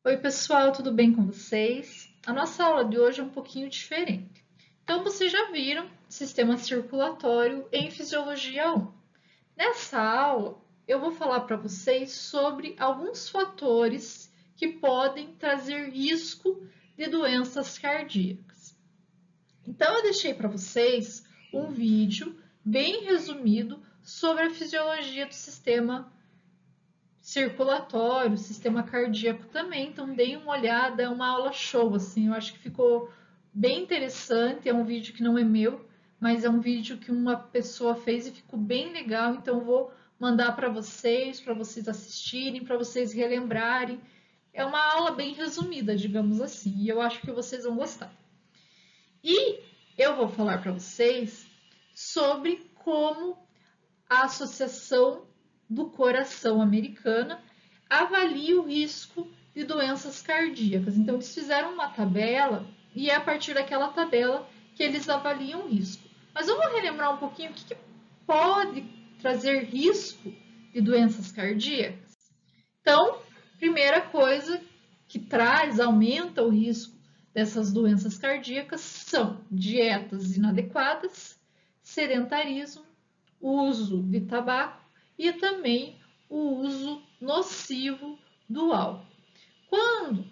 Oi, pessoal, tudo bem com vocês? A nossa aula de hoje é um pouquinho diferente. Então, vocês já viram sistema circulatório em Fisiologia 1. Nessa aula, eu vou falar para vocês sobre alguns fatores que podem trazer risco de doenças cardíacas. Então, eu deixei para vocês um vídeo bem resumido sobre a fisiologia do sistema circulatório, sistema cardíaco também, então deem uma olhada, é uma aula show, assim, eu acho que ficou bem interessante, é um vídeo que não é meu, mas é um vídeo que uma pessoa fez e ficou bem legal, então eu vou mandar para vocês assistirem, para vocês relembrarem, é uma aula bem resumida, digamos assim, e eu acho que vocês vão gostar. E eu vou falar para vocês sobre como a Associação do Coração Americana avalia o risco de doenças cardíacas. Então, eles fizeram uma tabela e é a partir daquela tabela que eles avaliam o risco. Mas vamos relembrar um pouquinho o que pode trazer risco de doenças cardíacas? Então, primeira coisa que aumenta o risco dessas doenças cardíacas são dietas inadequadas, sedentarismo, uso de tabaco e também o uso nocivo do álcool. Quando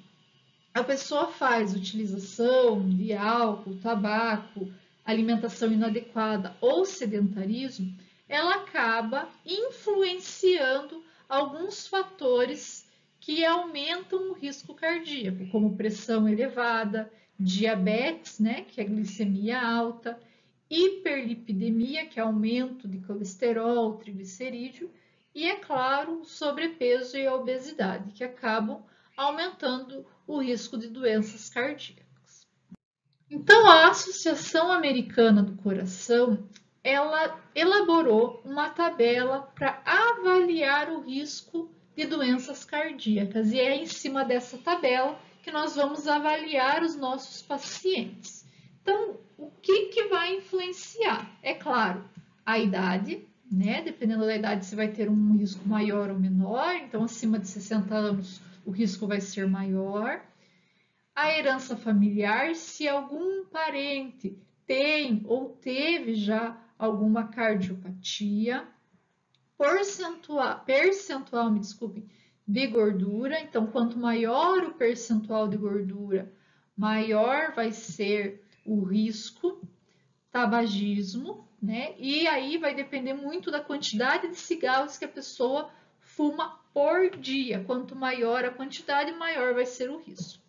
a pessoa faz utilização de álcool, tabaco, alimentação inadequada ou sedentarismo, ela acaba influenciando alguns fatores que aumentam o risco cardíaco, como pressão elevada, diabetes, né, que é a glicemia alta, hiperlipidemia, que é aumento de colesterol, triglicerídeo, e, é claro, o sobrepeso e a obesidade, que acabam aumentando o risco de doenças cardíacas. Então, a Associação Americana do Coração, ela elaborou uma tabela para avaliar o risco de doenças cardíacas, e é em cima dessa tabela que nós vamos avaliar os nossos pacientes. Então, o que vai influenciar? É claro, a idade, né? Dependendo da idade, você vai ter um risco maior ou menor. Então, acima de 60 anos, o risco vai ser maior. A herança familiar, se algum parente tem ou teve já alguma cardiopatia. Percentual, me desculpem, de gordura. Então, quanto maior o percentual de gordura, maior vai ser o risco. Tabagismo, né? E aí vai depender muito da quantidade de cigarros que a pessoa fuma por dia. Quanto maior a quantidade, maior vai ser o risco.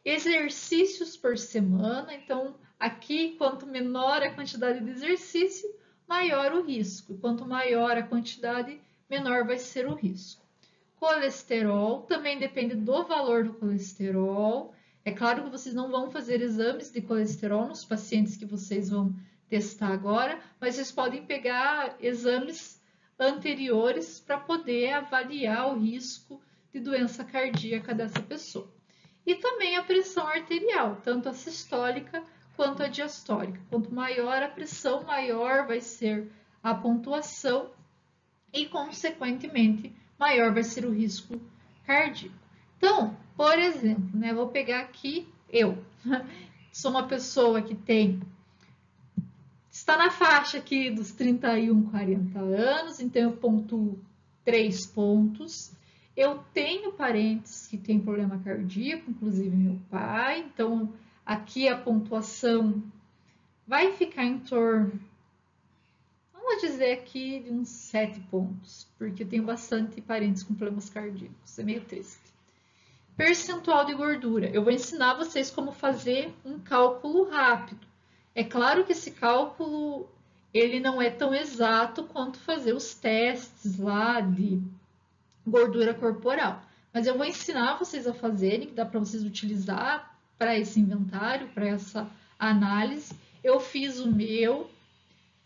Exercícios por semana. Então, aqui, quanto menor a quantidade de exercício, maior o risco. Quanto maior a quantidade, menor vai ser o risco. Colesterol, também depende do valor do colesterol. É claro que vocês não vão fazer exames de colesterol nos pacientes que vocês vão testar agora, mas vocês podem pegar exames anteriores para poder avaliar o risco de doença cardíaca dessa pessoa. E também a pressão arterial, tanto a sistólica quanto a diastólica. Quanto maior a pressão, maior vai ser a pontuação e, consequentemente, maior vai ser o risco cardíaco. Então, por exemplo, né, vou pegar aqui eu. Sou uma pessoa que está na faixa aqui dos 31, 40 anos, então eu pontuo 3 pontos. Eu tenho parentes que têm problema cardíaco, inclusive meu pai, então aqui a pontuação vai ficar em torno, vamos dizer aqui, de uns 7 pontos, porque eu tenho bastante parentes com problemas cardíacos, é meio triste. Percentual de gordura. Eu vou ensinar vocês como fazer um cálculo rápido. É claro que esse cálculo ele não é tão exato quanto fazer os testes lá de gordura corporal. Mas eu vou ensinar vocês a fazerem, que dá para vocês utilizar para esse inventário, para essa análise. Eu fiz o meu,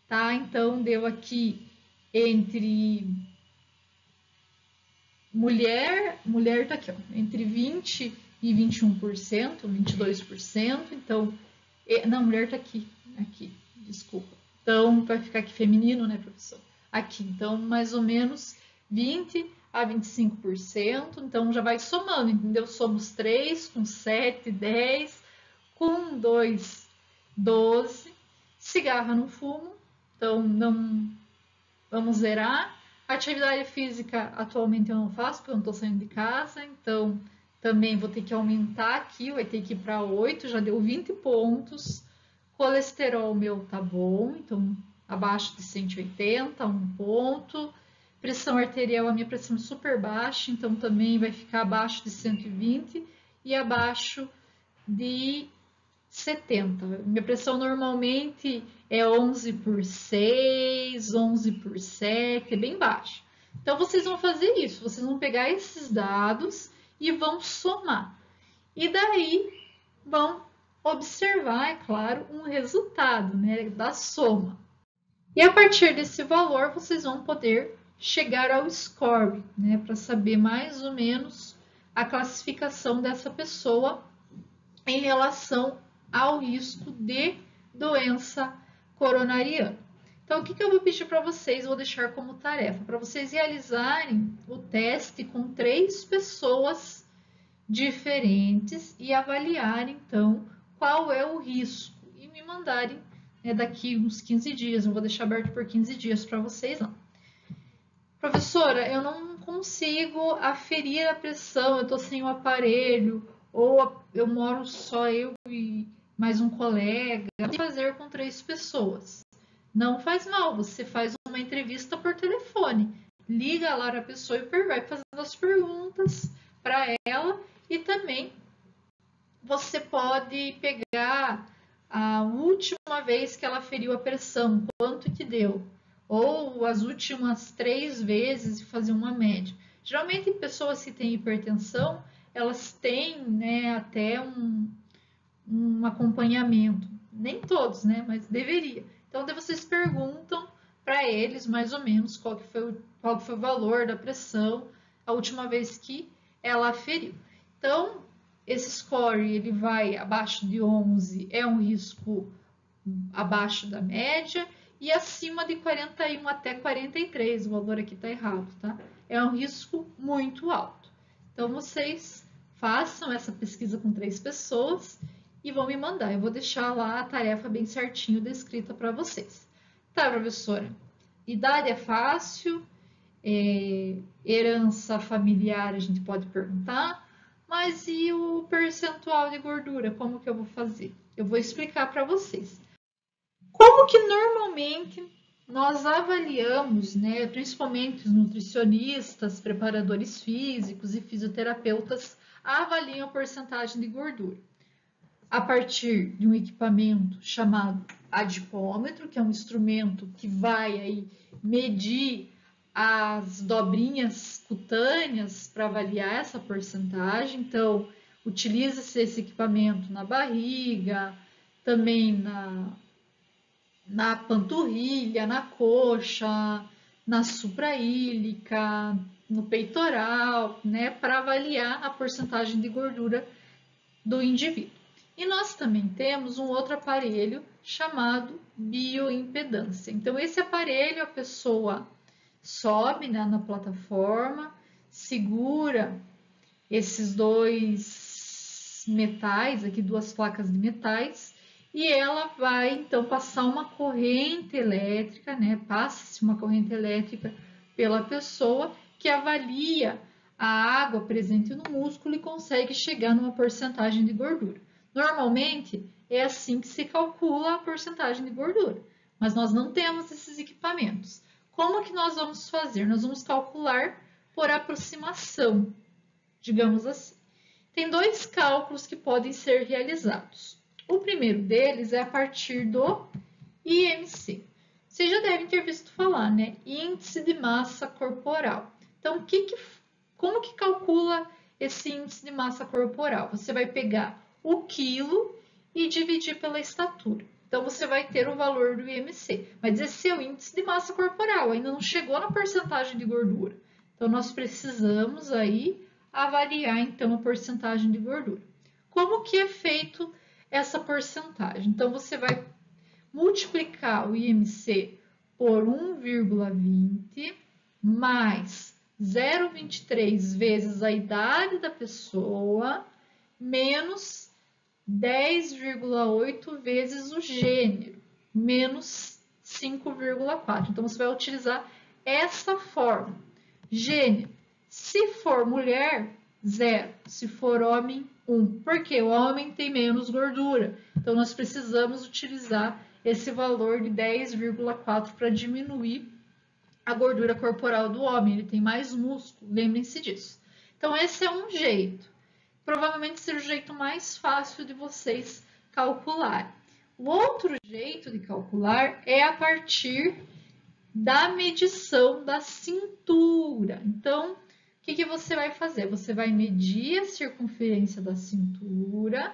tá? Então, deu aqui entre mulher tá aqui, ó, entre 20 e 21%, 22%. Então, não, mulher tá aqui, desculpa. Então, vai ficar aqui feminino, né, professor? Aqui, então, mais ou menos 20 a 25%, então já vai somando, entendeu? Somos 3, com 7, 10, com 2, 12. Cigarro não fumo, então não vamos zerar. Atividade física atualmente eu não faço, porque eu não estou saindo de casa, então também vou ter que aumentar aqui, vai ter que ir para 8, já deu 20 pontos. Colesterol meu tá bom, então abaixo de 180, 1 ponto. Pressão arterial, a minha pressão é super baixa, então também vai ficar abaixo de 120 e abaixo de 70. Minha pressão normalmente é 11 por 6, 11 por 7, é bem baixa. Então vocês vão fazer isso, vocês vão pegar esses dados e vão somar. E daí vão observar, é claro, um resultado, né, da soma. E a partir desse valor, vocês vão poder chegar ao score, né, para saber mais ou menos a classificação dessa pessoa em relação ao risco de doença coronariana. Então, o que eu vou pedir para vocês, vou deixar como tarefa, para vocês realizarem o teste com 3 pessoas diferentes e avaliarem, então, qual é o risco e me mandarem, né, daqui uns 15 dias, eu vou deixar aberto por 15 dias para vocês lá. Professora, eu não consigo aferir a pressão, eu estou sem o aparelho, ou eu moro só eu e mais um colega. O que fazer com 3 pessoas? Não faz mal, você faz uma entrevista por telefone. Liga lá a pessoa e vai fazendo as perguntas para ela e também você pode pegar a última vez que ela feriu a pressão, quanto que deu, ou as últimas 3 vezes e fazer uma média. Geralmente, pessoas que têm hipertensão, elas têm, né, até um acompanhamento. Nem todos, né, mas deveria. Então, vocês perguntam para eles, mais ou menos, qual que foi o valor da pressão a última vez que ela feriu. Então, esse score ele vai abaixo de 11, é um risco abaixo da média, e acima de 41 até 43, o valor aqui está errado, tá? É um risco muito alto. Então, vocês façam essa pesquisa com 3 pessoas e vão me mandar. Eu vou deixar lá a tarefa bem certinho descrita para vocês. Tá, professora? Idade é fácil, herança familiar a gente pode perguntar, mas e o percentual de gordura? Como que eu vou fazer? Eu vou explicar para vocês. Como que normalmente nós avaliamos, né, principalmente os nutricionistas, preparadores físicos e fisioterapeutas avaliam a porcentagem de gordura? A partir de um equipamento chamado adipômetro, que é um instrumento que vai aí medir as dobrinhas cutâneas para avaliar essa porcentagem. Então, utiliza-se esse equipamento na barriga, também na panturrilha, na coxa, na supraílica, no peitoral, né, para avaliar a porcentagem de gordura do indivíduo. E nós também temos um outro aparelho chamado bioimpedância. Então, esse aparelho, a pessoa sobe, né, na plataforma, segura esses 2 metais, aqui 2 placas de metais, e ela vai então passar uma corrente elétrica, né? Passa-se uma corrente elétrica pela pessoa que avalia a água presente no músculo e consegue chegar numa porcentagem de gordura. Normalmente é assim que se calcula a porcentagem de gordura, mas nós não temos esses equipamentos. Como que nós vamos fazer? Nós vamos calcular por aproximação, digamos assim. Tem 2 cálculos que podem ser realizados. O primeiro deles é a partir do IMC. Vocês já devem ter visto falar, né? Índice de massa corporal. Então, como que calcula esse índice de massa corporal? Você vai pegar o quilo e dividir pela estatura. Então, você vai ter o valor do IMC. Mas esse é o índice de massa corporal, ainda não chegou na porcentagem de gordura. Então, nós precisamos aí avaliar, então, a porcentagem de gordura. Como que é feito essa porcentagem? Então, você vai multiplicar o IMC por 1,20 mais 0,23 vezes a idade da pessoa menos 10,8 vezes o gênero, menos 5,4. Então, você vai utilizar essa forma. Gênero, se for mulher, 0. Se for homem, 1. Porque o homem tem menos gordura. Então, nós precisamos utilizar esse valor de 10,4 para diminuir a gordura corporal do homem. Ele tem mais músculo, lembrem-se disso. Então, esse é um jeito. Provavelmente seja o jeito mais fácil de vocês calcular. O outro jeito de calcular é a partir da medição da cintura. Então, o que você vai fazer? Você vai medir a circunferência da cintura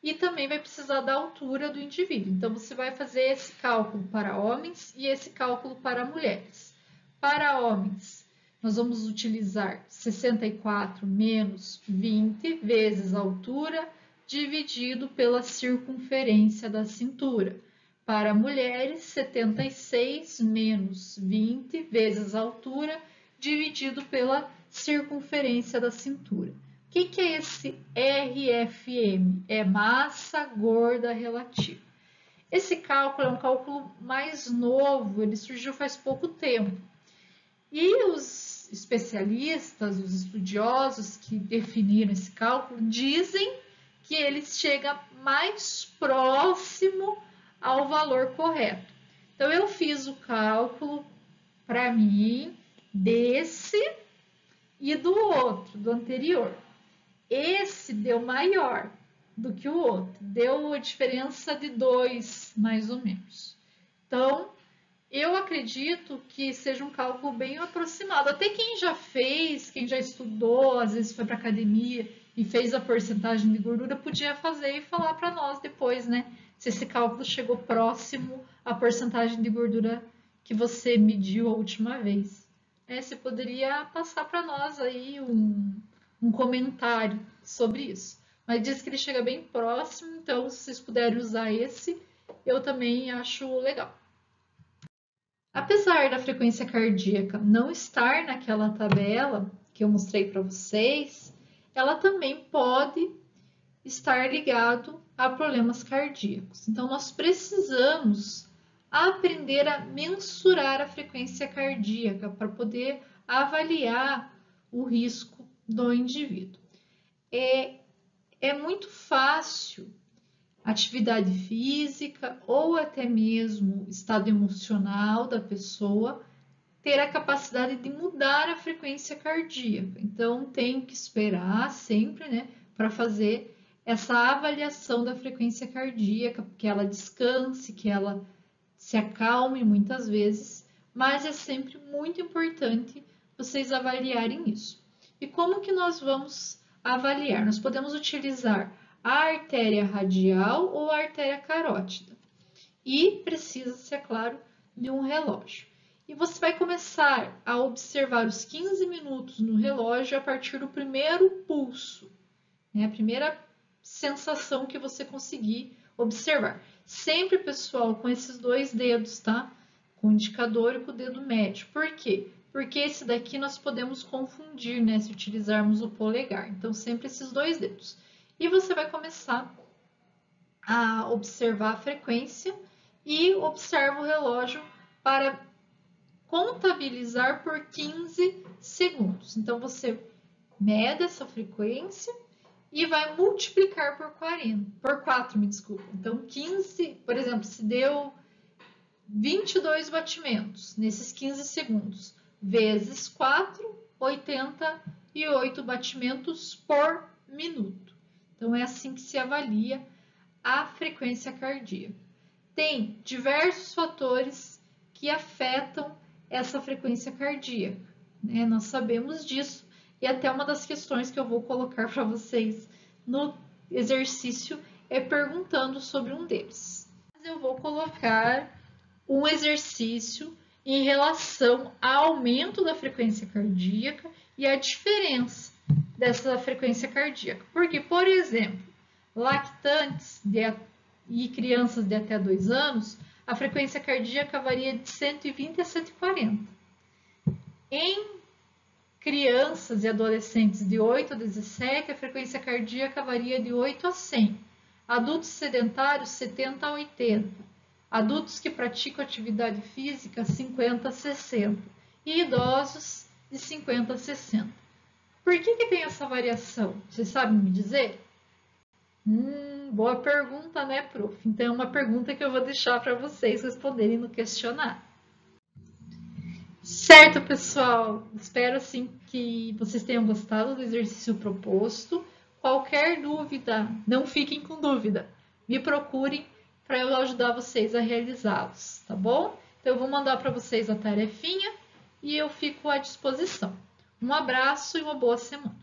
e também vai precisar da altura do indivíduo. Então, você vai fazer esse cálculo para homens e esse cálculo para mulheres. Para homens, nós vamos utilizar 64 menos 20 vezes a altura dividido pela circunferência da cintura. Para mulheres, 76 menos 20 vezes a altura dividido pela circunferência da cintura. O que é esse RFM? É massa gorda relativa. Esse cálculo é um cálculo mais novo, ele surgiu faz pouco tempo. E os especialistas, os estudiosos que definiram esse cálculo, dizem que ele chega mais próximo ao valor correto. Então, eu fiz o cálculo para mim desse e do outro, do anterior. Esse deu maior do que o outro, deu a diferença de 2, mais ou menos. Então, eu acredito que seja um cálculo bem aproximado. Até quem já fez, quem já estudou, às vezes foi para academia e fez a porcentagem de gordura, podia fazer e falar para nós depois, né? Se esse cálculo chegou próximo à porcentagem de gordura que você mediu a última vez. Você poderia passar para nós aí um comentário sobre isso. Mas diz que ele chega bem próximo, então se vocês puderem usar esse, eu também acho legal. Apesar da frequência cardíaca não estar naquela tabela que eu mostrei para vocês, ela também pode estar ligado a problemas cardíacos. Então, nós precisamos aprender a mensurar a frequência cardíaca para poder avaliar o risco do indivíduo. É muito fácil atividade física ou até mesmo estado emocional da pessoa ter a capacidade de mudar a frequência cardíaca. Então, tem que esperar sempre, né, para fazer essa avaliação da frequência cardíaca, que ela descanse, que ela se acalme muitas vezes, mas é sempre muito importante vocês avaliarem isso. E como que nós vamos avaliar? Nós podemos utilizar a artéria radial ou a artéria carótida. E precisa-se, é claro, de um relógio. E você vai começar a observar os 15 minutos no relógio a partir do primeiro pulso, né? A primeira sensação que você conseguir observar. Sempre, pessoal, com esses dois dedos, tá? Com o indicador e com o dedo médio. Por quê? Porque esse daqui nós podemos confundir, né? Se utilizarmos o polegar. Então, sempre esses dois dedos. E você vai começar a observar a frequência e observa o relógio para contabilizar por 15 segundos. Então, você mede essa frequência e vai multiplicar por 4, me desculpa. Então, 15, por exemplo, se deu 22 batimentos nesses 15 segundos, vezes 4, 88 batimentos por minuto. Então, é assim que se avalia a frequência cardíaca. Tem diversos fatores que afetam essa frequência cardíaca, né? Nós sabemos disso e até uma das questões que eu vou colocar para vocês no exercício é perguntando sobre um deles. Eu vou colocar um exercício em relação ao aumento da frequência cardíaca e a diferença dessa frequência cardíaca. Porque, por exemplo, lactantes e crianças de até 2 anos, a frequência cardíaca varia de 120 a 140. Em Crianças e adolescentes de 8 a 17, a frequência cardíaca varia de 8 a 100. Adultos sedentários, 70 a 80. Adultos que praticam atividade física, 50 a 60. E idosos, de 50 a 60. Por que tem essa variação? Vocês sabem me dizer? Boa pergunta, né, prof? Então é uma pergunta que eu vou deixar para vocês responderem no questionário. Certo, pessoal? Espero assim que vocês tenham gostado do exercício proposto. Qualquer dúvida, não fiquem com dúvida. Me procurem para eu ajudar vocês a realizá-los, tá bom? Então eu vou mandar para vocês a tarefinha e eu fico à disposição. Um abraço e uma boa semana.